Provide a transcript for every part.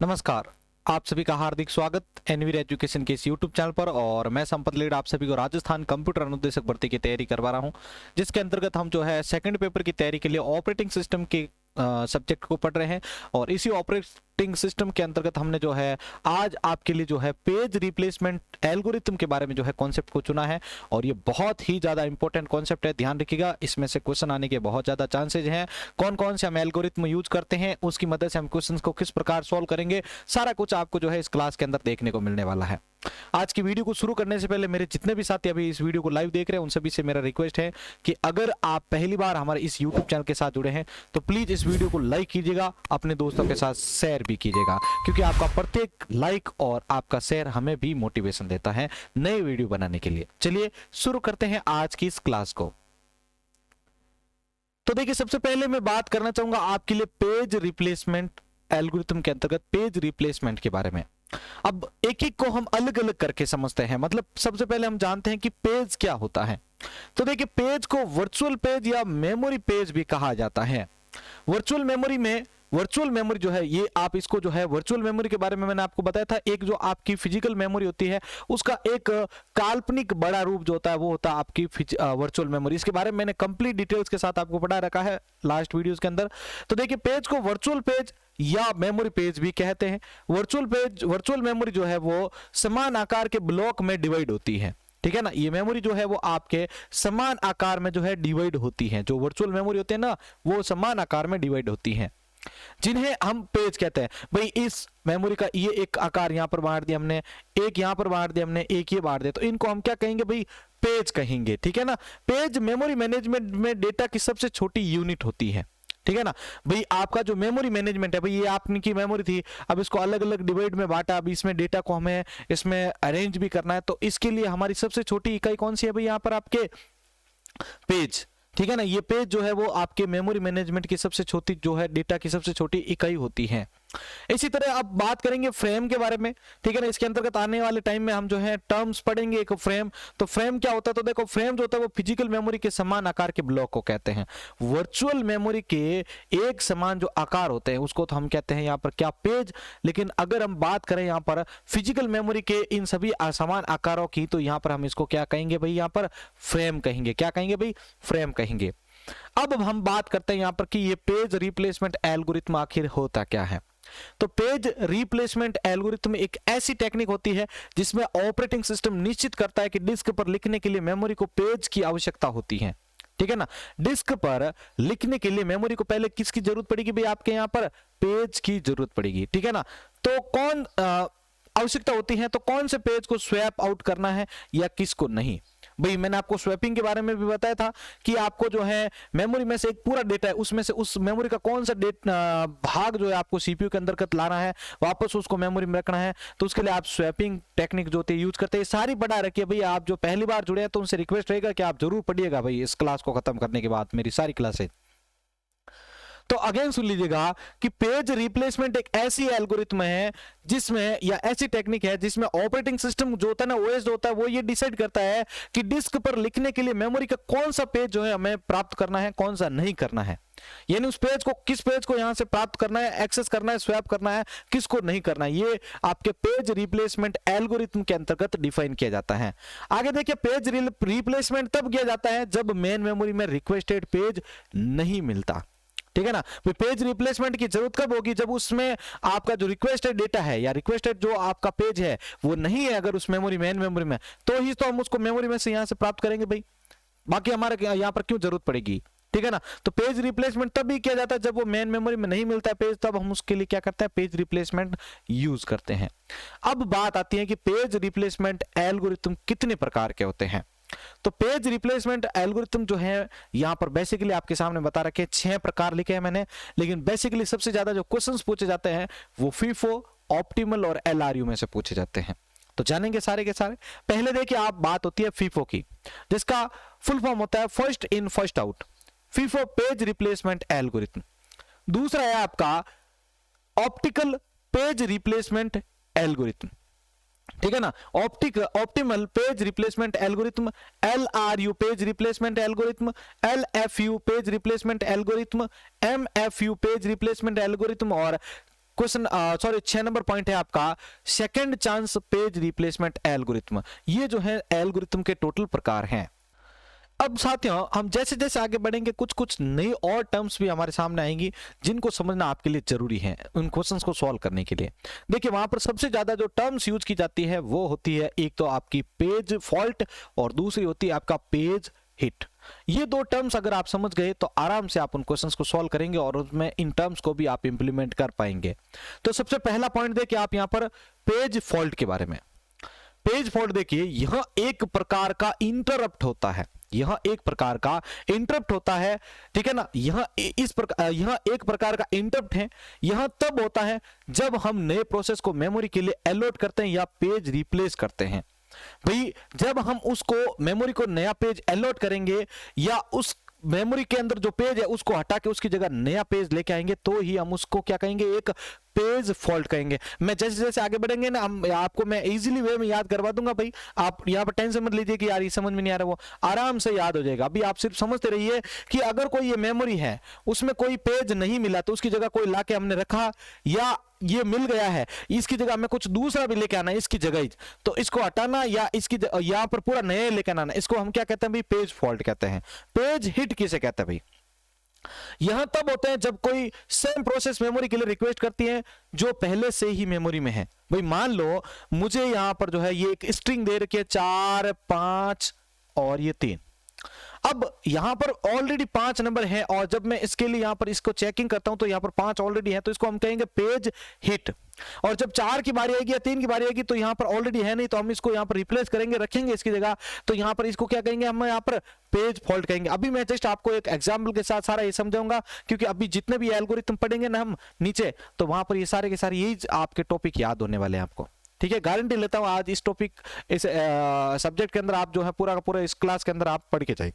नमस्कार। आप सभी का हार्दिक स्वागत एनवीर एजुकेशन के इस यूट्यूब चैनल पर। और मैं संपत लीड आप सभी को राजस्थान कंप्यूटर अनुदेशक भर्ती की तैयारी करवा रहा हूं, जिसके अंतर्गत हम जो है सेकंड पेपर की तैयारी के लिए ऑपरेटिंग सिस्टम के सब्जेक्ट को पढ़ रहे हैं। और इसी ऑपरेटिंग सिस्टम के अंतर्गत हमने जो है आज आपके लिए जो है पेज रिप्लेसमेंट एल्गोरिथम के बारे में जो है कॉन्सेप्ट को चुना है। और ये बहुत ही ज़्यादा इंपॉर्टेंट कॉन्सेप्ट है, ध्यान रखिएगा। इसमें से क्वेश्चन आने के बहुत ज़्यादा चांसेज हैं। कौन कौन से हम एल्गोरिथम यूज करते हैं, उसकी मदद से हम क्वेश्चन को किस प्रकार सॉल्व करेंगे, सारा कुछ आपको जो है इस क्लास के अंदर देखने को मिलने वाला है। आज की वीडियो को शुरू करने से पहले मेरे जितने भी साथी अभी इस वीडियो को लाइव देख रहे हैं उन सभी से मेरा रिक्वेस्ट है कि अगर आप पहली बार हमारे इस यूट्यूब चैनल के साथ जुड़े हैं तो प्लीज इस वीडियो को लाइक कीजिएगा, अपने दोस्तों के साथ शेयर भी कीजिएगा, क्योंकि आपका प्रत्येक लाइक और आपका शेयर हमें भी मोटिवेशन देता है नई वीडियो बनाने के लिए। चलिए शुरू करते हैं आज की इस क्लास को। तो देखिए, सबसे पहले मैं बात करना चाहूंगा आपके लिए पेज रिप्लेसमेंट एल्गोरिथम के अंतर्गत पेज रिप्लेसमेंट के बारे में। अब एक एक को हम अलग अलग करके समझते हैं। मतलब सबसे पहले हम जानते हैं कि पेज क्या होता है। तो देखिए, पेज को वर्चुअल पेज या मेमोरी पेज भी कहा जाता है। वर्चुअल मेमोरी जो है, ये आप इसको जो है वर्चुअल मेमोरी के बारे में मैंने आपको बताया था। एक जो आपकी फिजिकल मेमोरी होती है उसका एक काल्पनिक बड़ा रूप जो होता है वो होता है आपकी वर्चुअल मेमोरी। इसके बारे में मैंने कंप्लीट डिटेल्स के साथ आपको पढ़ा रखा है लास्ट वीडियोस के अंदर। तो देखिए, पेज को वर्चुअल पेज या मेमोरी पेज भी कहते हैं। वर्चुअल मेमोरी जो है वो समान आकार के ब्लॉक में डिवाइड होती है, ठीक है ना। ये मेमोरी जो है वो आपके समान आकार में जो है डिवाइड होती है। जो वर्चुअल मेमोरी होती है ना, वो समान आकार में डिवाइड होती है, जिन्हें हम पेज कहते हैं। भाई इस मेमोरी का ये एक आकार यहां पर बांट दिया हमने, एक यहां पर बांट दिया हमने, एक ये बांट दिया, तो इनको हम क्या कहेंगे भाई? पेज कहेंगे, ठीक है ना। पेज मेमोरी मैनेजमेंट में डेटा की सबसे छोटी यूनिट होती है, ठीक है ना। भाई आपका जो मेमोरी मैनेजमेंट है, भाई ये आपकी मेमोरी थी, अब इसको अलग अलग डिवाइड में बांटा, अब इसमें डेटा को हमें इसमें अरेंज भी करना है, तो इसके लिए हमारी सबसे छोटी इकाई कौन सी है भाई? यहाँ पर आपके पेज, ठीक है ना। ये पेज जो है वो आपके मेमोरी मैनेजमेंट की सबसे छोटी जो है डेटा की सबसे छोटी इकाई होती है। इसी तरह अब बात करेंगे फ्रेम के बारे में, ठीक है ना। इसके अंतर्गत आने वाले टाइम में हम जो है टर्म्स पढ़ेंगे एक फ्रेम। तो फ्रेम क्या होता है? तो देखो, फ्रेम जो होता है वो फिजिकल मेमोरी के समान आकार के ब्लॉक को कहते हैं। वर्चुअल मेमोरी के एक समान जो आकार होते हैं उसको तो हम कहते हैं यहाँ पर क्या? पेज। लेकिन अगर हम बात करें यहाँ पर फिजिकल मेमोरी के इन सभी असमान आकारों की, तो यहाँ पर हम इसको क्या कहेंगे भाई? यहाँ पर फ्रेम कहेंगे। क्या कहेंगे भाई? फ्रेम कहेंगे। अब हम बात करते हैं यहाँ पर कि ये पेज रिप्लेसमेंट एल्गोरिथम आखिर होता क्या है। तो पेज रिप्लेसमेंट एल्गोरिथम एक ऐसी टेक्निक होती है जिसमें ऑपरेटिंग सिस्टम निश्चित करता है कि डिस्क पर लिखने के लिए मेमोरी को पेज की आवश्यकता होती है, ठीक है ना। डिस्क पर लिखने के लिए मेमोरी को पहले किसकी जरूरत पड़ेगी भाई? आपके यहाँ पर पेज की जरूरत पड़ेगी, ठीक है ना। तो कौन आवश्यकता होती है? तो कौन से पेज को स्वैप आउट करना है या किसको नहीं। भाई मैंने आपको स्वैपिंग के बारे में भी बताया था कि आपको जो है मेमोरी में से एक पूरा डेटा है, उसमें से उस मेमोरी का कौन सा भाग जो है आपको सीपीयू के अंतर्गत लाना है, वापस उसको मेमोरी में रखना है, तो उसके लिए आप स्वैपिंग टेक्निक जो होती है यूज करते हैं। सारी पढ़ा रखिए भाई। आप जो पहली बार जुड़े हैं तो उनसे रिक्वेस्ट रहेगा कि आप जरूर पढ़िएगा भाई इस क्लास को खत्म करने के बाद, मेरी सारी क्लासें। तो अगेन सुन लीजिएगा कि पेज रिप्लेसमेंट एक ऐसी एल्गोरिथम है जिसमें, या ऐसी टेक्निक है जिसमें ऑपरेटिंग सिस्टम जो होता है ना, ओएस जो होता है, वो ये डिसाइड करता है कि डिस्क पर लिखने के लिए मेमोरी का कौन सा पेज जो है हमें प्राप्त करना है, कौन सा नहीं करना है। यानी उस पेज को, किस पेज को यहां से प्राप्त करना है, एक्सेस करना है, स्वैप करना है, किसको नहीं करना है, ये आपके पेज रिप्लेसमेंट एल्गोरिथम के अंतर्गत डिफाइन किया जाता है। आगे देखिए, पेज रिप्लेसमेंट तब किया जाता है जब मेन मेमोरी में रिक्वेस्टेड पेज नहीं मिलता, ठीक है ना। पेज रिप्लेसमेंट की जरूरत कब होगी? जब उसमें आपका जो रिक्वेस्टेड डेटा है या रिक्वेस्टेड जो आपका पेज है वो नहीं है अगर उस मेमोरी, मेन मेमोरी में, तो ही तो हम उसको मेमोरी में से यहां से प्राप्त करेंगे भाई। बाकी हमारे यहां पर क्यों जरूरत पड़ेगी, ठीक है ना। तो पेज रिप्लेसमेंट तब भी किया जाता है जब वो मेन मेमोरी में नहीं मिलता है पेज, तब हम उसके लिए क्या करते हैं? पेज रिप्लेसमेंट यूज करते हैं। अब बात आती है कि पेज रिप्लेसमेंट एल्गोरिथम कितने प्रकार के होते हैं। तो पेज रिप्लेसमेंट एल्गोरिथम जो है यहां पर बेसिकली आपके सामने बता रखे 6 प्रकार लिखे हैं मैंने। लेकिन बेसिकली सबसे ज्यादा जो क्वेश्चंस पूछे जाते हैं वो फीफो, ऑप्टिमल और एलआरयू में से पूछे जाते हैं। तो जानेंगे सारे के सारे। पहले देखिए, आप बात होती है फीफो की, जिसका फुल फॉर्म होता है first in first out, FIFO page replacement algorithm. दूसरा है आपका ऑप्टिकल पेज रिप्लेसमेंट एल्गोरिथम, ठीक है ना। Optimal page replacement algorithm, LRU page replacement algorithm, LFU page replacement algorithm, MFU page replacement algorithm और क्वेश्चन सॉरी 6 नंबर पॉइंट है आपका second chance page replacement algorithm. ये जो है एल्गोरिथम के टोटल प्रकार हैं। अब साथियों हम जैसे जैसे आगे बढ़ेंगे कुछ कुछ नई और टर्म्स भी हमारे सामने आएंगी जिनको समझना आपके लिए जरूरी है उन क्वेश्चंस को सॉल्व करने के लिए। देखिए वहां पर सबसे ज्यादा जो टर्म्स यूज की जाती है वो होती है एक तो आपकी पेज फॉल्ट और दूसरी होती है आपका पेज हिट। ये दो टर्म्स अगर आप समझ गए तो आराम से आप उन क्वेश्चंस को सॉल्व करेंगे और उसमें इन टर्म्स को भी आप इंप्लीमेंट कर पाएंगे। तो सबसे पहला पॉइंट देखिए आप यहां पर पेज फॉल्ट के बारे में। पेज फॉल्ट देखिए यह एक प्रकार का इंटरप्ट होता है, यह एक प्रकार का इंटरप्ट होता है, ठीक है ना। यह एक प्रकार का इंटरप्ट है। यह तब होता है जब हम नए प्रोसेस को मेमोरी के लिए अलॉट करते हैं या पेज रिप्लेस करते हैं। भाई जब हम उसको मेमोरी को नया पेज अलॉट करेंगे या उस मेमोरी के अंदर जो पेज है उसको हटा के उसकी जगह नया पेज लेके आएंगे तो ही हम उसको क्या कहेंगे, एक पेज फॉल्ट कहेंगे। मैं जैसे जैसे आगे बढ़ेंगे ना हम आपको मैं इजीली वे में याद करवा दूंगा। भाई आप यहाँ पर टेंशन मत लीजिए कि यार ये समझ में नहीं आ रहा, वो आराम से याद हो जाएगा। अभी आप सिर्फ समझते रहिए कि अगर कोई ये मेमोरी है उसमें कोई पेज नहीं मिला तो उसकी जगह कोई लाके हमने रखा, या ये मिल गया है इसकी जगह हमें कुछ दूसरा भी लेके आना है इसकी जगह ही, तो इसको हटाना या इसकी यहाँ पर पूरा नया लेके आना, इसको हम क्या कहते हैं भाई, पेज फॉल्ट कहते हैं। पेज हिट किसे कहते हैं भाई, यहां तब होते हैं जब कोई सेम प्रोसेस मेमोरी के लिए रिक्वेस्ट करती है जो पहले से ही मेमोरी में है। भाई मान लो मुझे यहां पर जो है ये एक स्ट्रिंग दे रखी है 4 5 और ये 3। अब यहां पर ऑलरेडी 5 नंबर है और जब मैं इसके लिए यहां पर इसको चेकिंग करता हूं तो यहां पर 5 ऑलरेडी है तो इसको हम कहेंगे पेज हिट। और जब 4 की बारी आएगी या 3 की बारी आएगी तो यहां पर ऑलरेडी है नहीं तो हम इसको यहां पर रिप्लेस करेंगे, रखेंगे इसकी जगह, तो यहां पर इसको क्या कहेंगे, हम यहां पर पेज फॉल्ट कहेंगे। अभी मैं जस्ट आपको एक एग्जांपल के साथ सारा ये समझाऊंगा क्योंकि अभी जितने भी एल्गोरिथम पढ़ेंगे ना हम नीचे तो वहां पर ये सारे के सारे यही आपके टॉपिक याद होने वाले हैं आपको, ठीक है। गारंटी लेता हूं आज इस टॉपिक इस सब्जेक्ट के अंदर आप जो है पूरा का पूरा इस क्लास के अंदर आप पढ़ के जाइए।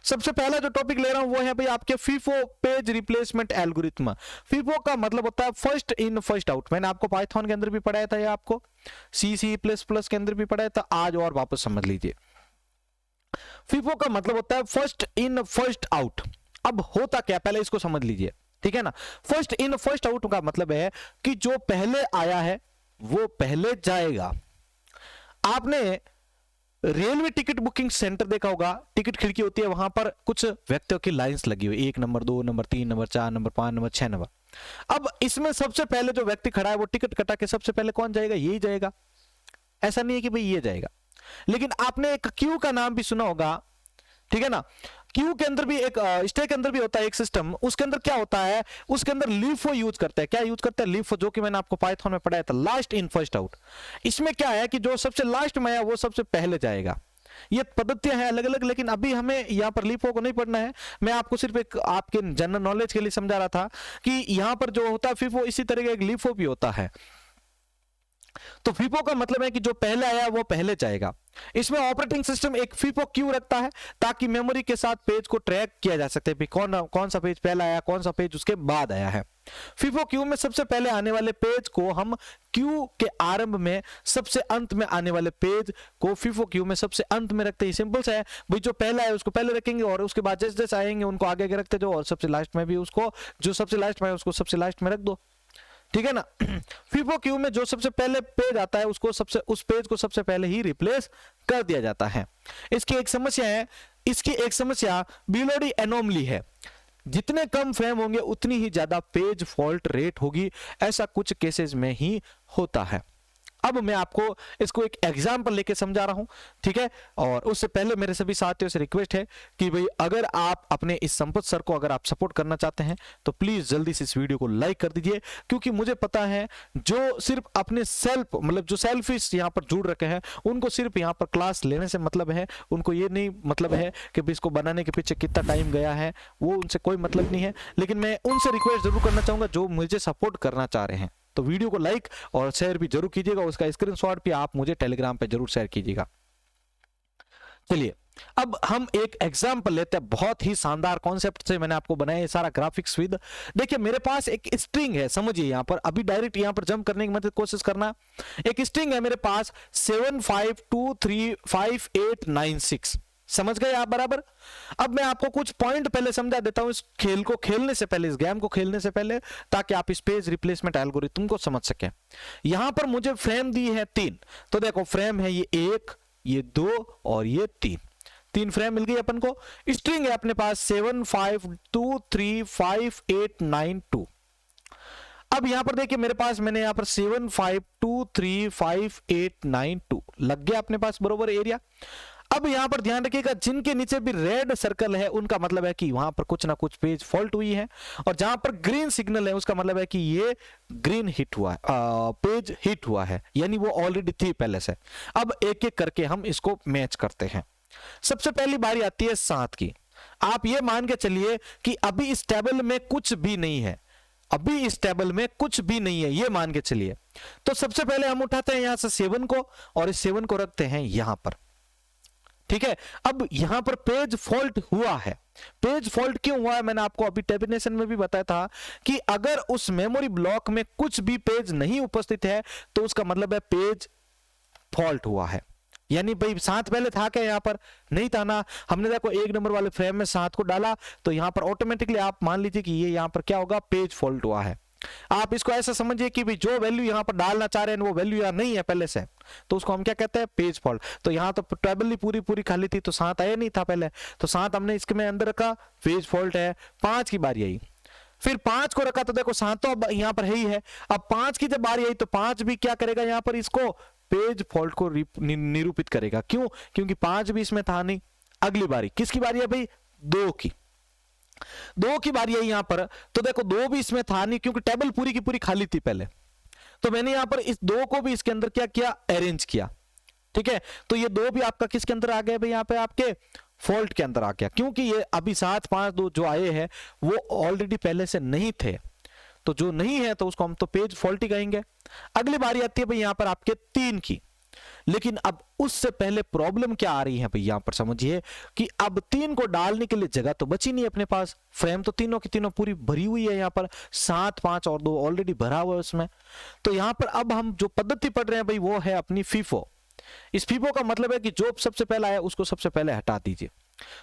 सबसे पहला जो टॉपिक ले रहा हूं वो है भाई आपके FIFO page replacement algorithm. FIFO का मतलब होता है फर्स्ट इन फर्स्ट आउट। मैंने आपको पाइथन के अंदर भी पढ़ाया था, या आपको C++ के अंदर भी पढ़ाया था, आज और वापस समझ लीजिए। फीफो का मतलब होता है फर्स्ट इन फर्स्ट आउट। अब होता क्या, पहले इसको समझ लीजिए, ठीक है ना। फर्स्ट इन फर्स्ट आउट का मतलब है कि जो पहले आया है वो पहले जाएगा। आपने रेलवे टिकट बुकिंग सेंटर देखा होगा, टिकट खिड़की होती है, वहां पर कुछ व्यक्तियों की लाइंस लगी हुई, 1 number 2 number 3 number 4 number 5 number 6 number. अब इसमें सबसे पहले जो व्यक्ति खड़ा है वो टिकट कटा के सबसे पहले कौन जाएगा, यही जाएगा। ऐसा नहीं है कि भाई ये जाएगा। लेकिन आपने एक क्यू का नाम भी सुना होगा, ठीक है ना। क्यू के अंदर भी एक स्टे के अंदर भी होता है एक सिस्टम, उसके अंदर क्या होता है, उसके अंदर लीफो यूज करते हैं। क्या यूज करते हैं, लीफो, जो कि मैंने आपको पाइथन में पढ़ाया था, लास्ट इन फर्स्ट आउट। इसमें क्या है कि जो सबसे लास्ट में आया वो सबसे पहले जाएगा। ये पद्धतियां हैं अलग अलग, लेकिन अभी हमें यहाँ पर लीफो को नहीं पढ़ना है। मैं आपको सिर्फ एक आपके जनरल नॉलेज के लिए समझा रहा था कि यहाँ पर जो होता है फीफो, इसी तरह का एक लीफो भी होता है। तो फीफो का मतलब है कि जो पहले आया वो पहले जाएगा। इसमें ऑपरेटिंग सिस्टम एक फीफो क्यू रखता है ताकि मेमोरी के साथ पेज को ट्रैक किया जा सकते हैं, कौन सा पेज पहला आया, कौन सा पेज उसके बाद आया है। फीफो क्यू में सबसे पहले आने वाले पेज को हम क्यू के आरंभ में, सबसे अंत में आने वाले पेज को फीफो क्यू में सबसे अंत में रखते हैं। सिंपल सा है भाई, जो पहला है उसको पहले रखेंगे और उसके बाद जैसे जैसे आएंगे उनको आगे आगे रखते जाओ, और सबसे लास्ट में भी उसको, जो सबसे लास्ट में है उसको सबसे लास्ट में रख दो, ठीक है ना। फीफो क्यू में जो सबसे पहले पेज आता है उसको उस पेज को सबसे पहले ही रिप्लेस कर दिया जाता है। इसकी एक समस्या बिलोडी एनोमली है। जितने कम फ्रेम होंगे उतनी ही ज्यादा पेज फॉल्ट रेट होगी, ऐसा कुछ केसेस में ही होता है। अब मैं आपको इसको एक एग्जांपल लेके समझा रहा हूं, ठीक है। और उससे पहले मेरे सभी साथियों से रिक्वेस्ट है कि भाई अगर आप अपने इस संपत सर को अगर आप सपोर्ट करना चाहते हैं तो प्लीज जल्दी से इस वीडियो को लाइक कर दीजिए, क्योंकि मुझे पता है जो सिर्फ अपने सेल्फ मतलब जो सेल्फिश यहाँ पर जुड़ रखे हैं उनको सिर्फ यहाँ पर क्लास लेने से मतलब है, उनको ये नहीं मतलब है कि इसको बनाने के पीछे कितना टाइम गया है, वो उनसे कोई मतलब नहीं है। लेकिन मैं उनसे रिक्वेस्ट जरूर करना चाहूंगा जो मुझे सपोर्ट करना चाह रहे हैं, तो वीडियो को लाइक और शेयर भी जरूर कीजिएगा, उसका स्क्रीनशॉट भी आप मुझे टेलीग्राम पे जरूर शेयर कीजिएगा। चलिए अब हम एक एग्जांपल लेते हैं, बहुत ही शानदार कॉन्सेप्ट से मैंने आपको बनाया ये सारा ग्राफिक्स विद। देखिए मेरे पास एक स्ट्रिंग है, समझिए यहाँ पर अभी डायरेक्ट यहाँ पर जंप करने की मदद कोशिश करना। एक स्ट्रिंग है मेरे पास 75235896, समझ गए आप बराबर। अब मैं आपको कुछ पॉइंट पहले समझा देता हूं इस खेल को खेलने से पहले, इस गेम को खेलने से पहले, ताकि आप इस पेज रिप्लेसमेंट एल्गोरिथम को समझ सकें। यहां पर मुझे फ्रेम दी है 3, तो देखो फ्रेम है ये 1, ये 2 और ये 3 फ्रेम मिल गई अपन को। स्ट्रिंग है अपने पास 7523589 2। अब यहां पर देखिए मेरे पास, मैंने यहां पर 7523589 2 लग गया अपने पास बरोबर एरिया। अब यहां पर ध्यान रखिएगा, जिनके नीचे भी रेड सर्कल है उनका मतलब है कि वहां पर कुछ ना कुछ पेज फॉल्ट हुई है, और जहां पर ग्रीन सिग्नल है उसका मतलब है कि ये ग्रीन हिट हुआ है, पेज हिट हुआ है, यानी वो ऑलरेडी थी पहले से। अब एक एक करके हम इसको मैच करते हैं। सबसे पहली बारी आती है 7 की। आप ये मान के चलिए कि अभी इस टेबल में कुछ भी नहीं है, अभी इस टेबल में कुछ भी नहीं है, ये मान के चलिए। तो सबसे पहले हम उठाते हैं यहां से 7 को, और इस 7 को रखते हैं यहां पर, ठीक है। अब यहां पर पेज फॉल्ट हुआ है। पेज फॉल्ट क्यों हुआ है, मैंने आपको अभी डेफिनेशन में भी बताया था कि अगर उस मेमोरी ब्लॉक में कुछ भी पेज नहीं उपस्थित है तो उसका मतलब है पेज फॉल्ट हुआ है। यानी भाई 7 पहले था क्या, यहां पर नहीं था ना। हमने देखो 1 नंबर वाले फ्रेम में 7 को डाला, तो यहां पर ऑटोमेटिकली आप मान लीजिए कि ये यहां पर क्या होगा, पेज फॉल्ट हुआ है। आप इसको ऐसा समझिए कि भाई जो वैल्यू यहां पर डालना चाह रहे हैं वो वैल्यू यहां नहीं है पहले से, तो उसको हम क्या कहते हैं, पेज फॉल्ट। तो यहां तो टेबल ही पूरी खाली थी, तो 7 आया नहीं था पहले, तो 7 हमने इसके में अंदर रखा, पेज फॉल्ट है। 5 की बारी आई, फिर 5 को रखा, तो देखो 7 तो अब यहां पर है ही है। अब 5 की जब बारी आई तो 5 भी क्या करेगा, यहां पर इसको पेज फॉल्ट को निरूपित करेगा। क्यों, क्योंकि 5 भी इसमें था नहीं। अगली बारी किसकी बारी है भाई, 2 की। 2 की बारी है यहां पर, तो देखो 2 भी इसमें था नहीं, क्योंकि टेबल पूरी की पूरी खाली थी पहले। तो मैंने यहां पर इस 2 को भी इसके अंदर क्या किया, अरेंज किया, ठीक है। तो ये 2 भी आपका किसके अंदर आ गया भाई, यहां पे आपके फॉल्ट के अंदर आ गया, क्योंकि ये अभी 7 5 2 जो आए हैं वो ऑलरेडी पहले से नहीं थे। तो जो नहीं है तो उसको हम तो पेज फॉल्ट ही कहेंगे। अगली बारी आती है भाई यहां पर आपके 3 की। लेकिन अब उससे पहले प्रॉब्लम क्या आ रही है भाई, यहां पर समझिए कि अब 3 को डालने के लिए जगह तो बची नहीं अपने पास। फ्रेम तो तीनों की तीनों पूरी भरी हुई है, यहां पर 7 5 और 2 ऑलरेडी भरा हुआ है उसमें। तो यहां पर अब हम जो पद्धति पढ़ रहे हैं भाई वो है अपनी फीफो। इस फीफो का मतलब है कि जो सबसे पहला है उसको सबसे पहले हटा दीजिए।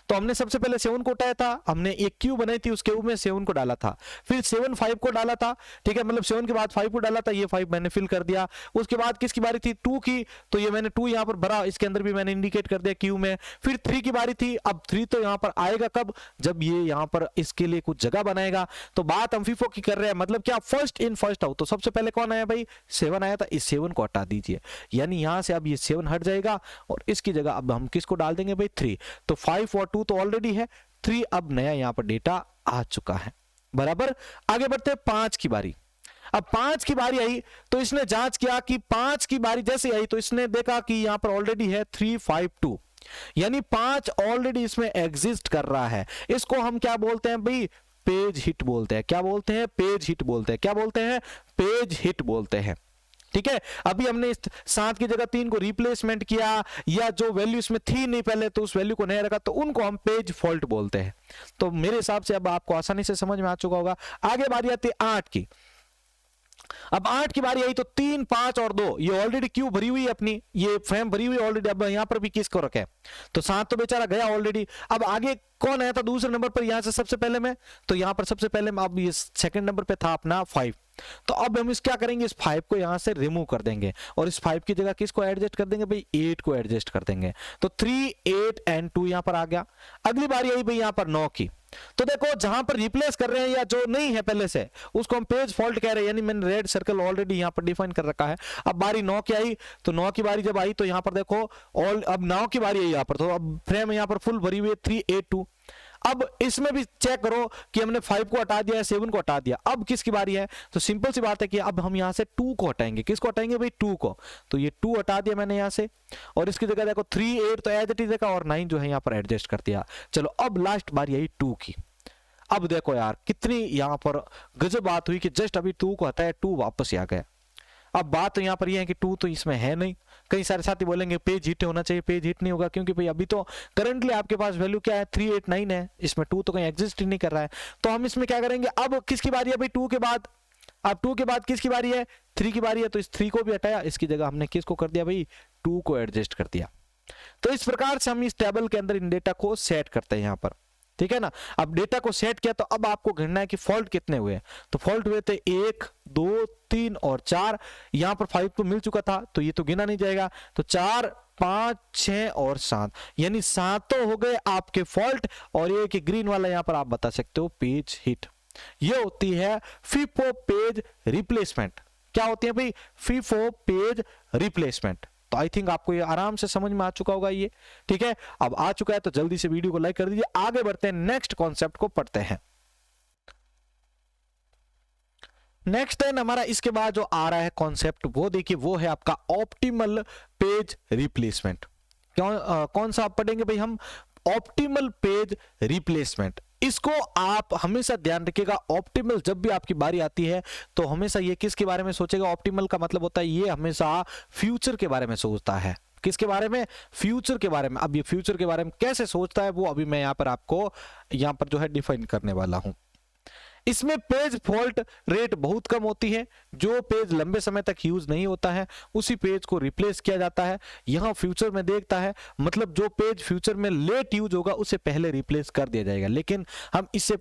तो हमने सबसे पहले 7 को उठाया था, हमने एक क्यू बनाई थी, उसके ऊपर 7 को डाला था, फिर 7 5 को डाला था, ठीक है, मतलब 7 के बाद 5 को डाला था, ये 5 मैंने फिल कर दिया। उसके बाद किसकी बारी थी, 2 की, तो ये मैंने 2 यहां पर भरा, इसके अंदर भी मैंने इंडिकेट कर दिया क्यू में। फिर 3 की बारी थी, अब 3 तो यहां पर आएगा कब, जब ये यहां पर इसके लिए कुछ जगह बनाएगा। तो बात हम फीफो की कर रहे हैं, मतलब क्या, फर्स्ट इन फर्स्ट आउट। तो सबसे पहले कौन आया भाई, 7 आया था, इस 7 को हटा दीजिए, यानी यहां से अब ये 7 हट जाएगा और इसकी जगह अब हम किसको डाल देंगे भाई, 3। तो 5 और 2 तो ऑलरेडी है, 3 अब नया यहां पर डेटा आ चुका है, बराबर। आगे बढ़ते हैं 5 की बारी। अब 5 की बारी आई तो इसने जांच किया कि 5 की बारी जैसे आई तो इसने देखा कि यहां पर ऑलरेडी है 3 5 2, यानी 5 ऑलरेडी इसमें एग्जिस्ट कर रहा है। इसको हम क्या बोलते हैं भाई, पेज हिट बोलते हैं। क्या बोलते हैं, पेज हिट बोलते हैं। क्या बोलते हैं, पेज हिट बोलते हैं, ठीक है। अभी हमने इस 7 की जगह 3 को रिप्लेसमेंट किया, या जो वैल्यू इसमें थी नहीं पहले तो उस वैल्यू को नहीं रखा, तो उनको हम पेज फॉल्ट बोलते हैं। तो मेरे हिसाब से अब आपको आसानी से समझ में आ चुका होगा। आगे बारी आती है 8 की। अब 8 की बारी आई तो 3 5 और 2, ये ऑलरेडी क्यू भरी हुई है अपनी, ये फ्रेम भरी हुई ऑलरेडी। अब यहां पर भी किसको रखे, तो 7 तो बेचारा गया ऑलरेडी। अब आगे कौन आया था दूसरे नंबर पर, यहां से सबसे पहले में, तो यहां पर सबसे पहले अब ये सेकंड नंबर पे था अपना 5। तो अब हम इस क्या करेंगे, इस 5 को यहां से रिमूव कर देंगे और इस 5 की जगह किसको एडजस्ट कर देंगे भाई, 8 को एडजस्ट कर देंगे। तो 3 8 एंड 2 यहां पर आ गया। अगली बारी आई भाई यहां पर 9 की। तो देखो जहां पर रिप्लेस कर रहे हैं या जो नहीं है पहले से उसको हम पेज फॉल्ट कह रहे हैं, यानी मैंने रेड सर्कल ऑलरेडी यहां पर डिफाइन कर रखा है। अब बारी 9 की आई, तो 9 की बारी जब आई तो यहां पर देखो ऑल, अब 9 की बारी आई यहां पर, तो अब फ्रेम यहां पर फुल भरी हुई है 3 8 2। अब इसमें भी चेक करो कि हमने 5 को हटा दिया है, 7 को हटा दिया। अब किसकी बारी है, तो सिंपल सी बात है कि अब हम यहां से 2 को हटाएंगे। किसको हटाएंगे भाई, 2 को। तो ये 2 हटा दिया मैंने यहां से, और इसकी जगह देखो 3 8 तो एज इट इज देखा, और 9 जो है यहां पर एडजस्ट कर दिया। चलो अब लास्ट बारी आई 2 की। अब देखो यार कितनी यहां पर गजब बात हुई कि जस्ट अभी 2 को हटाया, 2 वापस आ गया। अब बात तो यहां पर यह है कि 2 तो इसमें है नहीं। कई सारे साथी बोलेंगे पेज हिट होना चाहिए, पेज हिट नहीं होगा, क्योंकि भाई अभी तो करंटली आपके पास वैल्यू क्या है, 389 है, इसमें 2 तो कहीं एग्जिस्ट ही नहीं कर रहा है। तो हम इसमें क्या करेंगे, अब किसकी बारी है भाई, 2 के बाद। अब 2 के बाद किसकी बारी है, 3 की बारी है, तो इस 3 को भी हटाया, इसकी जगह हमने किसको कर दिया भाई, 2 को एडजस्ट कर दिया। तो इस प्रकार से हम इस टेबल के अंदर इन डेटा को सेट करते हैं यहाँ पर, ठीक है ना। अब डेटा को सेट किया तो अब आपको गिनना है कि फॉल्ट कितने हुए। तो फॉल्ट हुए थे 1 2 3 और 4। यहां पर 5 तो मिल चुका था तो ये तो गिना नहीं जाएगा। तो 4 5 6 और 7, यानी 7 तो हो गए आपके फॉल्ट। और ये कि ग्रीन वाला यहां पर आप बता सकते हो पेज हिट। ये होती है फीफो पेज रिप्लेसमेंट। क्या होती है भाई? FIFO page replacement. तो आई थिंक आपको ये आराम से समझ में आ चुका होगा ये, ठीक है। अब आ चुका है तो जल्दी से वीडियो को लाइक कर दीजिए। आगे बढ़ते हैं, नेक्स्ट कॉन्सेप्ट को पढ़ते हैं। नेक्स्ट है हमारा इसके बाद जो आ रहा है कॉन्सेप्ट, वो देखिए, वो है आपका ऑप्टिमल पेज रिप्लेसमेंट। कौन सा आप पढ़ेंगे भाई? हम ऑप्टिमल पेज रिप्लेसमेंट। इसको आप हमेशा ध्यान रखिएगा, ऑप्टिमल जब भी आपकी बारी आती है तो हमेशा ये किसके बारे में सोचेगा? ऑप्टिमल का मतलब होता है ये हमेशा फ्यूचर के बारे में सोचता है। किसके बारे में? फ्यूचर के बारे में। अब ये फ्यूचर के बारे में कैसे सोचता है वो अभी मैं यहां पर आपको यहां पर जो है डिफाइन करने वाला हूं। इसमें पेज फॉल्ट रेट बहुत कम होती है। जो पेज लंबे समय तक यूज नहीं होता है उसी पेज को रिप्लेस किया जाता है। यहां फ्यूचर में देखता है, मतलब जो पेज फ्यूचर में लेट यूज होगा उसे पहले रिप्लेस कर दिया जाएगा। लेकिन हम इसे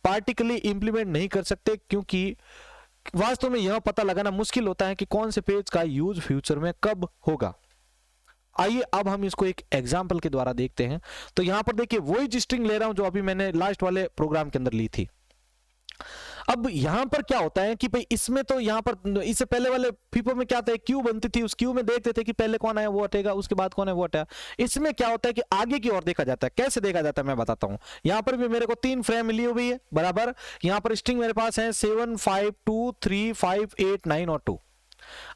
पार्टिकली इंप्लीमेंट नहीं कर सकते, क्योंकि वास्तव में यह पता लगाना मुश्किल होता है कि कौन से पेज का यूज फ्यूचर में कब होगा। आइए अब हम इसको एक एग्जाम्पल के द्वारा देखते हैं। तो यहां पर देखिए वही स्ट्रिंग ले रहा हूं जो अभी मैंने लास्ट वाले प्रोग्राम के अंदर ली थी। अब यहां पर क्या होता है कि भाई इसमें तो यहां पर इससे पहले वाले फीफो में क्या था, क्यू बनती थी, उस क्यू में देखते थे कि पहले कौन आया वो हटेगा, उसके बाद कौन है वो हटेगा। इसमें क्या होता है कि आगे की ओर देखा जाता है। कैसे देखा जाता है मैं बताता हूं। यहां पर भी मेरे को 3 फ्रेम मिली हुई है बराबर। यहां पर स्ट्रिंग मेरे पास है 7 5 2 3 5 8 9 और 2।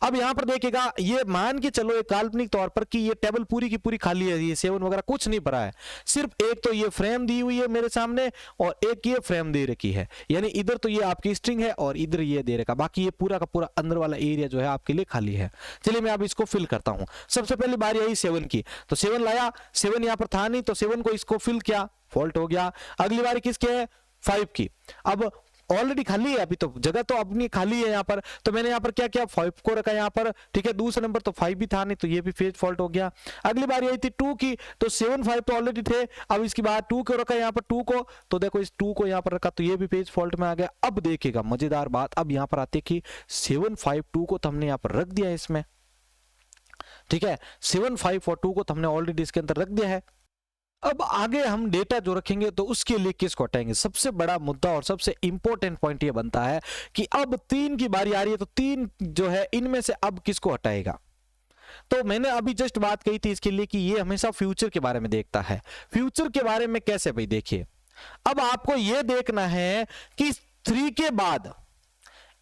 अब यहां पर देखिएगा, ये मान के चलो एक काल्पनिक तौर पर कि ये टेबल पूरी की पूरी खाली है, ये 7 वगैरह कुछ नहीं भरा है। सिर्फ एक तो ये फ्रेम दी हुई है मेरे सामने और एक ये फ्रेम दे रखी है। यानी इधर तो ये आपकी स्ट्रिंग है और इधर ये दे रखा, बाकी ये पूरा का पूरा अंदर वाला एरिया जो है आपके लिए खाली है। चलिए मैं अब इसको फिल करता हूं। सबसे पहली बारी आई 7 की, तो 7 लाया। 7 यहां पर था नहीं तो 7 को इसको फिल किया, फॉल्ट हो गया। अगली बारी किसके है? 5 की। अब ऑलरेडी खाली है, अभी तो जगह तो अपनी खाली है यहाँ पर, तो मैंने यहाँ पर क्या किया? 5 को रखा यहाँ पर, ठीक है। दूसरा नंबर तो 5 भी था नहीं तो ये भी पेज फॉल्ट हो गया। अगली बार आई थी 2 की, तो 7 5 तो ऑलरेडी थे। अब इसके बाद 2 को रखा यहाँ पर, 2 को, तो देखो इस 2 को यहाँ पर रखा तो ये भी पेज फॉल्ट में आ गया। अब देखिएगा मजेदार बात, अब यहाँ पर आती है कि 7 5 2 को तो हमने यहाँ पर रख दिया है इसमें, ठीक है। 7 5 और 2 को तो हमने ऑलरेडी इसके अंदर रख दिया है। अब आगे हम डेटा जो रखेंगे तो उसके लिए किसको हटाएंगे? सबसे बड़ा मुद्दा और सबसे इंपॉर्टेंट पॉइंट ये बनता है कि अब 3 की बारी आ रही है, तो 3 जो है इनमें से अब किसको हटाएगा? तो मैंने अभी जस्ट बात कही थी इसके लिए कि ये हमेशा फ्यूचर के बारे में देखता है। फ्यूचर के बारे में कैसे भाई? देखिए अब आपको यह देखना है कि 3 के बाद,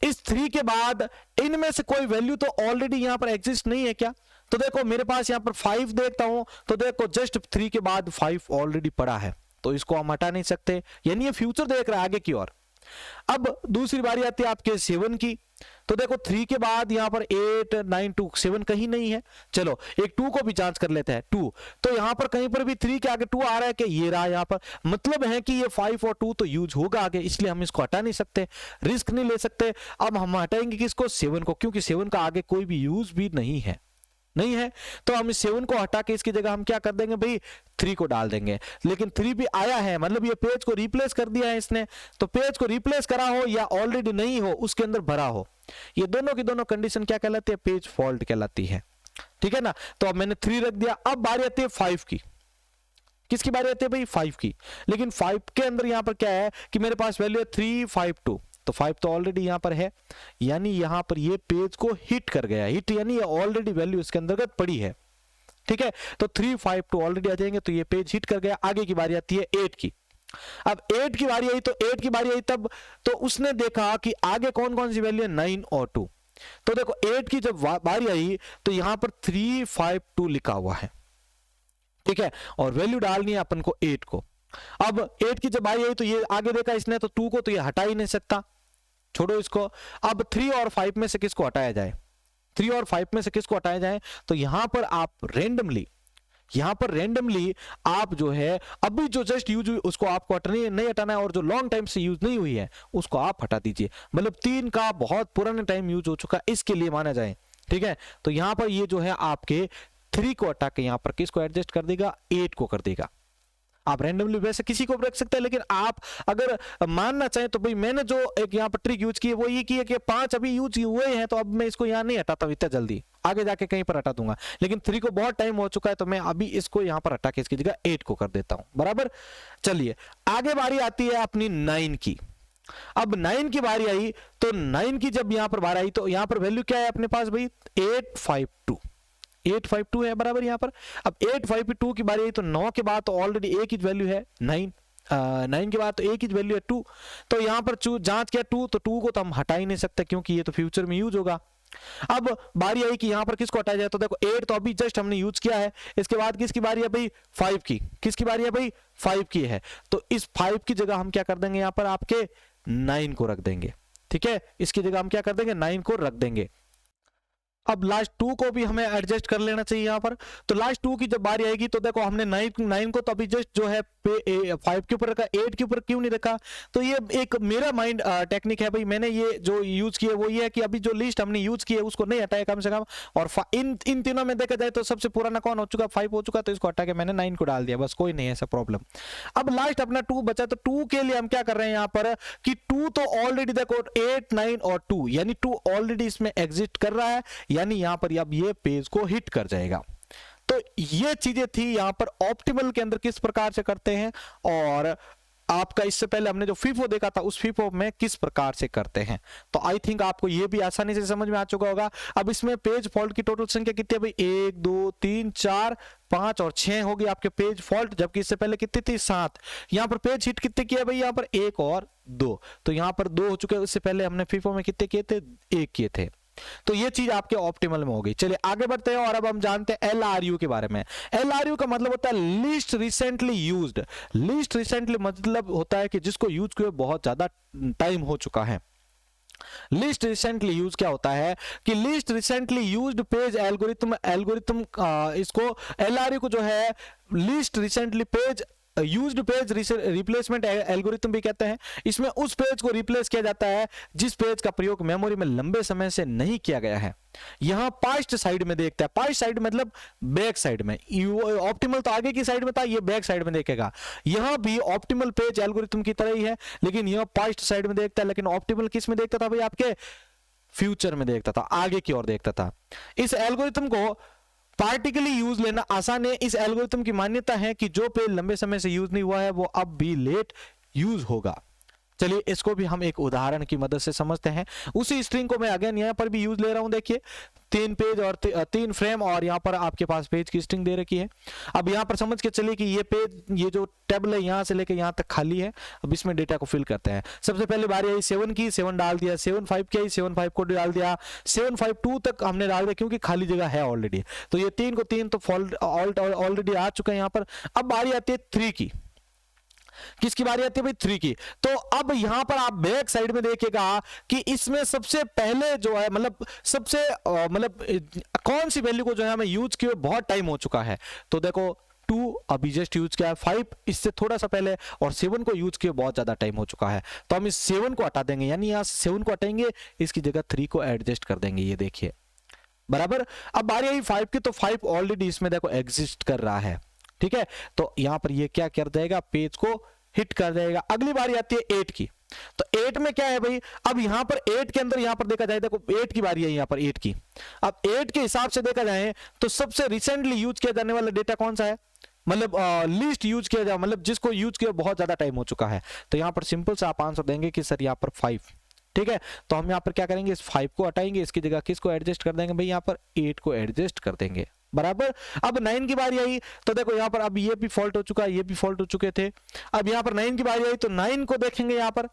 इस 3 के बाद इनमें से कोई वैल्यू तो ऑलरेडी यहां पर एग्जिस्ट नहीं है क्या? तो देखो मेरे पास यहां पर 5 देखता हूं, तो देखो जस्ट 3 के बाद 5 ऑलरेडी पड़ा है, तो इसको हम हटा नहीं सकते। यानी ये फ्यूचर देख रहा है आगे की ओर। अब दूसरी बारी आती है आपके 7 की, तो देखो 3 के बाद यहां पर 8 9 2 7 कहीं नहीं है। चलो एक 2 को भी जांच कर लेते हैं। 2 तो यहां पर कहीं पर भी 3 के आगे 2 आ रहा है कि ये रहा यहां पर, मतलब है कि ये 5 और 2 तो यूज होगा आगे, इसलिए हम इसको हटा नहीं सकते, रिस्क नहीं ले सकते। अब हम हटाएंगे किसको? 7 को, क्योंकि 7 का आगे कोई भी यूज भी नहीं है। तो हम इस 7 को हटा के इसकी जगह हम क्या कर देंगे भाई? 3 को डाल देंगे। लेकिन 3 भी आया है, मतलब ये पेज को रिप्लेस कर दिया है इसने। तो पेज को रिप्लेस करा हो या ऑलरेडी नहीं हो उसके अंदर भरा हो, ये दोनों की दोनों कंडीशन क्या कहलाती है? पेज फॉल्ट कहलाती है, ठीक है ना। तो अब मैंने 3 रख दिया। अब बारी आती है 5 की। किसकी बारी आती है भाई? 5 की। लेकिन 5 के अंदर यहां पर क्या है कि मेरे पास वैल्यू है 3 5 2, तो 5 तो ऑलरेडी यहां पर है, यानी यहां पर ये पेज को हिट कर गया। हिट यानी ये ऑलरेडी वैल्यू इसके अंतर्गत पड़ी है, ठीक है। तो 3 5 2 ऑलरेडी आ जाएंगे, तो ये पेज हिट कर गया। आगे की बारी आती है 8 की। अब 8 की बारी आई, तो 8 की बारी आई तब तो उसने देखा कि आगे कौन कौन सी वैल्यू है? 9 और 2। तो देखो 8 की जब बारी आई तो यहां पर 3 5 2 लिखा हुआ है, ठीक है, और वैल्यू डालनी है अपन को 8 को। अब 8 की जब बारी आई तो ये आगे देखा इसने, तो 2 को तो ये हटा ही नहीं सकता, छोड़ो इसको। अब 3 और 5 में से किसको हटाया जाए? 3 और 5 में से किसको हटाया जाए? तो यहां पर आप रेंडमली आप जो है अभी जो जस्ट यूज हुई उसको आपको नहीं हटाना है, और जो लॉन्ग टाइम से यूज नहीं हुई है उसको आप हटा दीजिए। मतलब 3 का बहुत पुराने टाइम यूज हो चुका है इसके लिए माना जाए, ठीक है। तो यहां पर ये जो है आपके 3 को हटा के यहाँ पर किसको एडजस्ट कर देगा, 8 को कर देगा। आप रैंडमली वैसे किसी को भी रख सकते हैं, लेकिन आप अगर मानना चाहें तो भाई मैंने जो एक यहाँ पर ट्रिक यूज की है वो ये की है कि 5 अभी यूज हुए हैं, तो अब मैं इसको यहाँ नहीं हटाता इतना जल्दी, आगे जाके कहीं पर हटा दूंगा। लेकिन 3 को बहुत टाइम हो चुका है, तो मैं अभी इसको यहाँ पर हटा के इसकी जगह 8 को कर देता हूं, बराबर। चलिए आगे बारी आती है अपनी 9 की। अब 9 की बारी आई, तो 9 की जब यहाँ पर बारी आई तो यहाँ पर वैल्यू क्या है अपने पास भाई, 852 है, बराबर। यहाँ पर अब 852 की बारी आई, तो 9 के बाद तो ऑलरेडी एक ही वैल्यू है 9, 9 के बाद तो एक ही वैल्यू है 2, तो यहाँ पर जांच किया 2, तो 2 को तो हम हटा ही नहीं सकते क्योंकि ये तो फ्यूचर में यूज होगा। अब बारी आई कि यहाँ पर किसको हटाया जाए, तो देखो 8 तो अभी जस्ट हमने यूज किया है, इसके बाद किसकी बारी है भाई, 5 की। किसकी बारी है भाई, 5 की है, तो इस 5 की जगह हम क्या कर देंगे, यहाँ पर आपके 9 को रख देंगे, ठीक है। इसकी जगह हम क्या कर देंगे, 9 को रख देंगे। अब लास्ट 2 को भी हमें एडजस्ट कर लेना चाहिए यहाँ पर, तो लास्ट 2 की जब बारी आएगी तो देखो हमने 9 को तो अभी जस्ट जो है 5 के ऊपर रखा, 8 के ऊपर क्यों नहीं रखा, तो ये एक मेरा माइंड टेक्निक है भाई। मैंने ये जो यूज किया वो ये है कि अभी जो लिस्ट हमने यूज की है उसको नहीं हटाया कम से कम, और इन तीनों में देखा जाए तो सबसे पुराना कौन हो चुका, 5 हो चुका, तो इसको हटा के मैंने 9 को डाल दिया, बस कोई नहीं है ऐसा प्रॉब्लम। अब लास्ट अपना 2 बचा, तो 2 के लिए हम क्या कर रहे हैं यहाँ पर कि 2 तो ऑलरेडी देखो 8, 9 और 2, यानी 2 ऑलरेडी इसमें एग्जिस्ट कर रहा है, यानी यहां पर अब ये पेज को हिट कर जाएगा। तो ये चीजें थी यहां पर ऑप्टिमल के अंदर किस प्रकार से करते हैं, और आपका इससे पहले हमने जो फीफो देखा था उस फीफो में किस प्रकार से करते हैं। तो आई थिंक आपको ये भी आसानी से समझ में आ चुका होगा। अब इसमें पेज फॉल्ट की टोटल संख्या कितनी है भाई, 1 2 3 4 5 और 6 होगी आपके पेज फॉल्ट, जबकि इससे पहले कितनी थी, 7। यहां पर पेज हिट कितने किए भाई, यहां पर 1 और 2, तो यहां पर 2 हो चुके हैं। उससे पहले हमने फीफो में कितने किए थे, 1 किए थे। तो ये चीज आपके ऑप्टिमल में हो गई। चलिए आगे बढ़ते हैं, और अब हम जानते हैं LRU के बारे में। LRU का मतलब होता है least recently used. Least recently मतलब होता है कि जिसको यूज किए बहुत ज्यादा टाइम हो चुका है। लीस्ट रिसेंटली यूज क्या होता है कि least recently used page algorithm इसको LRU को जो है least recently page used page replacement algorithm भी कहते हैं। इसमें उस पेज को रिप्लेस किया जाता है जिस पेज का प्रयोग मेमोरी में लंबे समय से नहीं किया गया है। यहां पास्ट साइड में देखता है, पास्ट साइड मतलब बैक साइड में, ऑप्टिमल तो आगे की साइड में था, ये बैक साइड में देखेगा। यहां भी ऑप्टिमल पेज एल्गोरिथम की तरह ही है, लेकिन यह पास्ट साइड में देखता है, लेकिन ऑप्टिमल किस में देखता था भाई, आपके फ्यूचर में देखता था, आगे की ओर देखता था। इस एल्गोरिथम को पार्टिकली यूज लेना आसान है। इस एल्गोरिथम की मान्यता है कि जो पेज लंबे समय से यूज नहीं हुआ है वो अब भी लेट यूज होगा। चलिए इसको भी हम एक उदाहरण की मदद से समझते हैं। उसी स्ट्रिंग को मैं अगेन यहां पर भी यूज ले रहा हूं। देखिए 3 पेज और 3 फ्रेम, और यहां पर आपके पास पेज की स्ट्रिंग दे रखी है। अब यहां पर समझ के चलिए कि ये पेज, ये जो टेबल है यहां से लेकर यहां तक खाली है। अब इसमें डेटा को फिल करते हैं। सबसे पहले बारी आई 7 की, 7 डाल दिया। 7 5 की आई, 7 5 को डाल दिया। 7 5 2 तक हमने डाल दिया क्योंकि खाली जगह है ऑलरेडी। तो ये 3 को 3 तो ऑलरेडी आ चुका है यहां पर। अब बारी आती है 3 की। किसकी बारी आती है भाई, 3 की। तो अब यहां पर आप बैक साइड में देखिएगा कि इसमें सबसे पहले जो है मतलब सबसे कौन सी वैल्यू को जो है हमें यूज किए बहुत टाइम हो चुका है। तो देखो 2 अभी जस्ट यूज किया है, 5 इससे थोड़ा सा पहले, और 7 को यूज किए बहुत ज्यादा टाइम हो चुका है। तो हम इस 7 को हटा देंगे, यानी यहां से 7 को हटाएंगे, इसकी जगह 3 को एडजस्ट कर देंगे। ये देखिए बराबर। अब बारी आई 5 की, तो 5 ऑलरेडी इसमें देखो एग्जिस्ट कर रहा है, ठीक है। तो यहां पर ये क्या कर देगा, पेज को हिट कर देगा। अगली बारी आती है 8 की। तो 8 में क्या है भाई, अब यहां पर 8 के अंदर यहां पर देखा जाए, देखो 8 की बारी है यहां पर 8 की। अब 8 के हिसाब से देखा जाए तो सबसे रिसेंटली यूज किया जाने वाला डेटा कौन सा है, मतलब लीस्ट यूज किया जाए, मतलब जिसको यूज किया बहुत ज्यादा टाइम हो चुका है। तो यहां पर सिंपल से आप आंसर देंगे कि सर यहां पर 5, ठीक है। तो हम यहां पर क्या करेंगे, इस 5 को हटाएंगे, इसकी जगह किसको एडजस्ट कर देंगे भाई, यहां पर 8 को एडजस्ट कर देंगे, बराबर। अब 9 की बारी आई, तो देखो यहां पर अब ये भी फॉल्ट हो चुका है, ये भी फॉल्ट हो चुके थे। अब यहां पर 9 की बारी आई, तो 9 को देखेंगे यहां पर।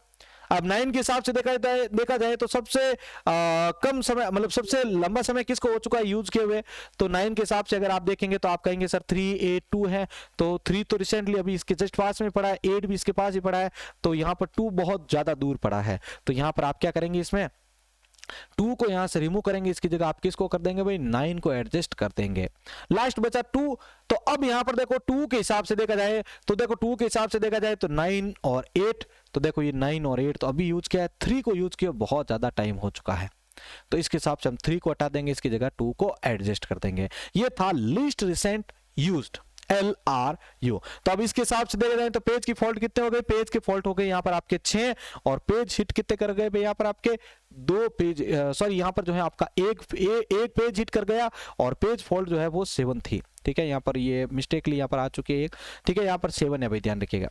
अब 9 के हिसाब से देखा जाए तो सबसे कम समय, मतलब सबसे लंबा समय किसको हो चुका है यूज किए हुए। तो 9 के हिसाब से अगर आप देखेंगे तो आप कहेंगे सर 3 8 2 है, तो 3 तो रिसेंटली अभी इसके जस्ट पास में पड़ा है, 8 भी इसके पास ही पड़ा है, तो यहाँ पर 2 बहुत ज्यादा दूर पड़ा है। तो यहाँ पर आप क्या करेंगे, इसमें 2 को यहां से रिमूव करेंगे, इसकी जगह आप किसको कर देंगे भाई, 9 को एडजस्ट कर देंगे। लास्ट बचा 2। तो अब यहां पर देखो 2 के हिसाब से देखा जाए तो देखो 2 के हिसाब से देखा जाए तो 9 और 8, तो देखो ये 9 और 8 तो अभी यूज किया है। 3 को यूज किया बहुत ज्यादा टाइम हो चुका है। तो इसके हिसाब से हम 3 को हटा देंगे, इसकी जगह 2 को एडजस्ट कर देंगे। ये था लीस्ट रिसेंट यूज्ड, LRU। तो अब इसके हिसाब से देखे जाए तो पेज की फॉल्ट कितने हो गए, पेज के फॉल्ट हो गए यहाँ पर आपके 6, और पेज हिट कितने कर गए भाई यहाँ पर आपके 2 पेज, सॉरी यहाँ पर जो है आपका एक पेज हिट कर गया, और पेज फॉल्ट जो है वो 7 थी। ठीक है, यहाँ पर ये मिस्टेकली यहाँ पर आ चुकी है एक। ठीक है, यहाँ पर 7 है भाई, ध्यान रखिएगा।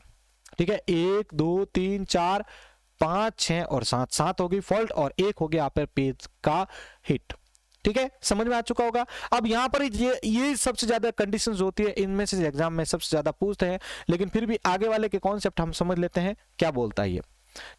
ठीक है, 1 2 3 4 5 6 और 7 हो गई फॉल्ट, और 1 हो गया यहाँ पर पेज का हिट। ठीक है, समझ में आ चुका होगा। अब यहाँ पर ये सबसे ज्यादा कंडीशंस होती है, इनमें से एग्जाम में सबसे ज्यादा पूछते हैं, लेकिन फिर भी आगे वाले के कॉन्सेप्ट हम समझ लेते हैं क्या बोलता है ये।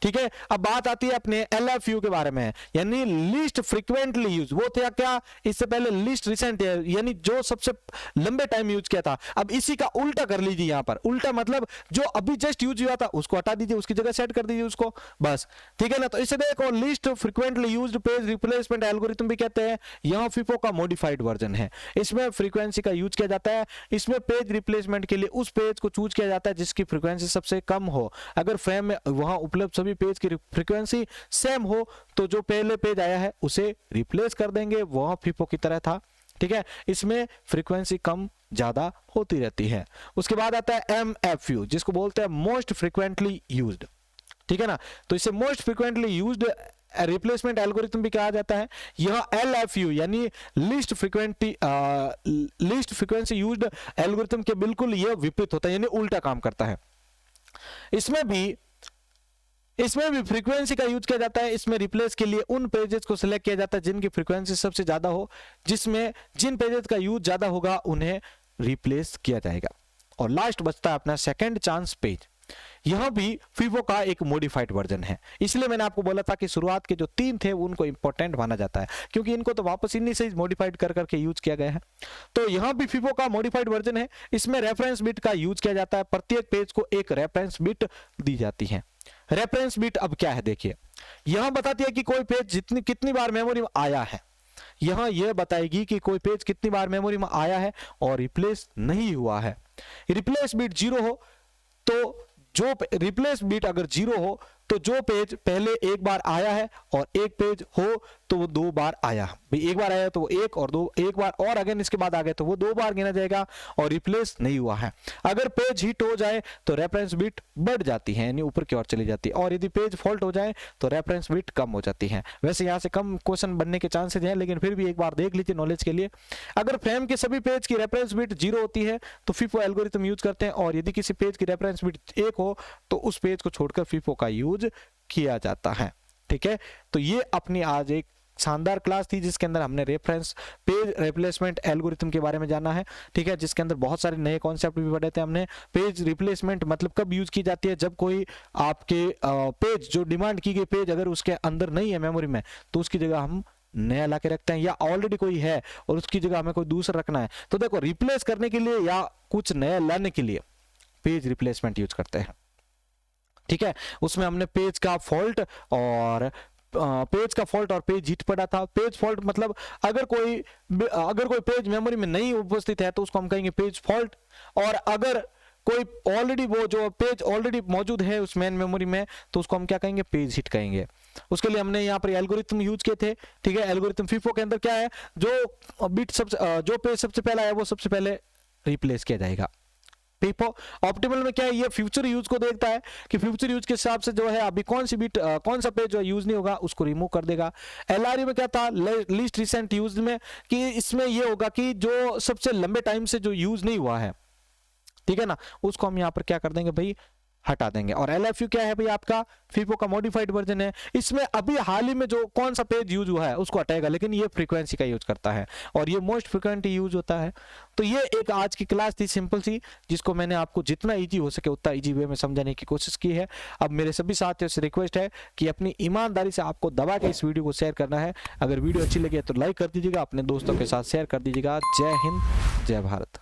ठीक है, अब बात आती है अपने LFU के बारे में, यानी लीस्ट फ्रीक्वेंटली यूज। वो था क्या, इससे पहले लीस्ट रिसेंट, यानी जो सबसे लंबे टाइम यूज किया था। अब इसी का उल्टा कर लीजिए, यहाँ पर उल्टा मतलब जो अभी जस्ट यूज हुआ था उसको हटा दीजिए, उसकी जगह सेट कर दीजिए उसको, बस। ठीक है ना, तो इसे देखो least frequently used page replacement algorithm भी कहते हैं। यहाँ FIFO का मॉडिफाइड वर्जन है, इसमें फ्रीक्वेंसी का यूज किया जाता है। इसमें पेज रिप्लेसमेंट के लिए उस पेज को चूज किया जाता है जिसकी फ्रीक्वेंसी सबसे कम हो। अगर फ्रेम में वहां उपलब्ध सभी पेज की फ्रीक्वेंसी सेम हो तो जो पहले पेज आया है उसे रिप्लेस कर देंगे, वह FIFO की तरह था। ठीक है, इसमें फ्रीक्वेंसी कम ज्यादा होती रहती है। उसके बाद आता है MFU, जिसको बोलते हैं मोस्ट फ्रीक्वेंटली यूज्ड। ठीक है ना, तो इसे most frequently used replacement algorithm भी कहा जाता है। यह LFU यानी लीस्ट फ्रीक्वेंसी यूज्ड एल्गोरिथम के बिल्कुल यह विपरीत होता है, यानी उल्टा काम करता है। इसमें भी फ्रीक्वेंसी का यूज किया जाता है। इसमें रिप्लेस के लिए उन पेजेस को सिलेक्ट किया जाता है जिनकी फ्रीक्वेंसी सबसे ज्यादा हो, जिन पेजेस का यूज ज्यादा होगा उन्हें रिप्लेस किया जाएगा। और लास्ट बचता है अपना सेकंड चांस पेज। यह भी FIFO का एक मॉडिफाइड वर्जन है, इसलिए मैंने आपको बोला था कि शुरुआत के जो 3 थे उनको इंपॉर्टेंट माना जाता है, क्योंकि इनको तो वापस इन्हीं से मॉडिफाइड कर करके यूज किया गया है। तो यहां भी FIFO का मॉडिफाइड वर्जन है। इसमें रेफरेंस बिट का यूज किया जाता है, प्रत्येक पेज को एक रेफरेंस बिट दी जाती है। रेफरेंस बिट अब क्या है देखिए, यहां बताती है कि कोई पेज कितनी बार मेमोरी में आया है। यहां यह बताएगी कि कोई पेज कितनी बार मेमोरी में आया है और रिप्लेस नहीं हुआ है। रिप्लेस बिट 0 हो तो जो रिप्लेस बिट अगर 0 हो तो जो पेज पहले एक बार आया है, और एक पेज हो तो वो 2 बार आया। भाई एक बार आया तो वो 1 और 2, एक बार और अगेन इसके बाद आ गए तो वो 2 बार गिना जाएगा और रिप्लेस नहीं हुआ है। अगर पेज हिट हो जाए तो रेफरेंस बिट बढ़ जाती है, यानी ऊपर की ओर चली जाती है, और यदि पेज फॉल्ट हो जाए तो रेफरेंस बिट कम हो जाती है। वैसे यहाँ से कम क्वेश्चन बनने के चांसेस हैं, लेकिन फिर भी एक बार देख लीजिए नॉलेज के लिए। अगर फ्रेम के सभी पेज की रेफरेंस बिट 0 होती है तो FIFO एल्गोरिथम यूज करते हैं, और यदि किसी पेज की रेफरेंस बिट 1 हो तो उस पेज को छोड़कर FIFO का यूज किया जाता है। ठीक है, तो ये अपनी आज एक शानदार क्लास थी जिसके अंदर हमने रेफरेंस पेज रिप्लेसमेंट एल्गोरिथम के बारे में जाना है। ठीक है, जिसके अंदर बहुत सारे नए कॉन्सेप्ट भी पढ़े थे हमने। पेज रिप्लेसमेंट मतलब कब यूज की जाती है, जब कोई आपके पेज जो डिमांड की गई पेज अगर उसके अंदर नहीं है मेमोरी में तो उसकी जगह हम नया ला के रखते हैं, या ऑलरेडी कोई है और उसकी जगह हमें कोई दूसरा रखना है। तो देखो, रिप्लेस करने के लिए या कुछ नया लाने के लिए पेज रिप्लेसमेंट यूज करते हैं। ठीक है, उसमें हमने पेज का फॉल्ट और पेज हिट पड़ा था। पेज फॉल्ट मतलब अगर कोई पेज मेमोरी में नहीं उपस्थित है तो उसको हम कहेंगे पेज फॉल्ट, और अगर कोई ऑलरेडी वो जो पेज ऑलरेडी मौजूद है उस मेन मेमोरी में तो उसको हम क्या कहेंगे, पेज हिट कहेंगे। उसके लिए हमने यहाँ पर एल्गोरिथम यूज किए थे। ठीक है, एल्गोरिथम FIFO के अंदर क्या है, जो पेज सबसे पहला है वो सबसे पहले रिप्लेस किया जाएगा। FIFO ऑप्टिमल में क्या है, ये फ्यूचर यूज को देखता है कि फ्यूचर यूज के हिसाब से जो है अभी कौन सा पेज जो यूज नहीं होगा उसको रिमूव कर देगा। LRU में क्या था, लीस्ट रिसेंट यूज में, कि इसमें ये होगा कि जो सबसे लंबे टाइम से जो यूज नहीं हुआ है, ठीक है ना, उसको हम यहाँ पर क्या कर देंगे भाई, हटा देंगे। और LFU क्या है भाई, आपका FIFO का मॉडिफाइड वर्जन है। इसमें अभी हाल ही में जो कौन सा पेज यूज हुआ है उसको हटाएगा, लेकिन ये फ्रीक्वेंसी का यूज करता है और ये मोस्ट फ्रीक्वेंटली यूज होता है। तो ये एक आज की क्लास थी सिंपल सी, जिसको मैंने आपको जितना इजी हो सके उतना इजी वे में समझाने की कोशिश की है। अब मेरे सभी साथियों से रिक्वेस्ट है कि अपनी ईमानदारी से आपको दबा के इस वीडियो को शेयर करना है। अगर वीडियो अच्छी लगी तो लाइक कर दीजिएगा, अपने दोस्तों के साथ शेयर कर दीजिएगा। जय हिंद, जय भारत।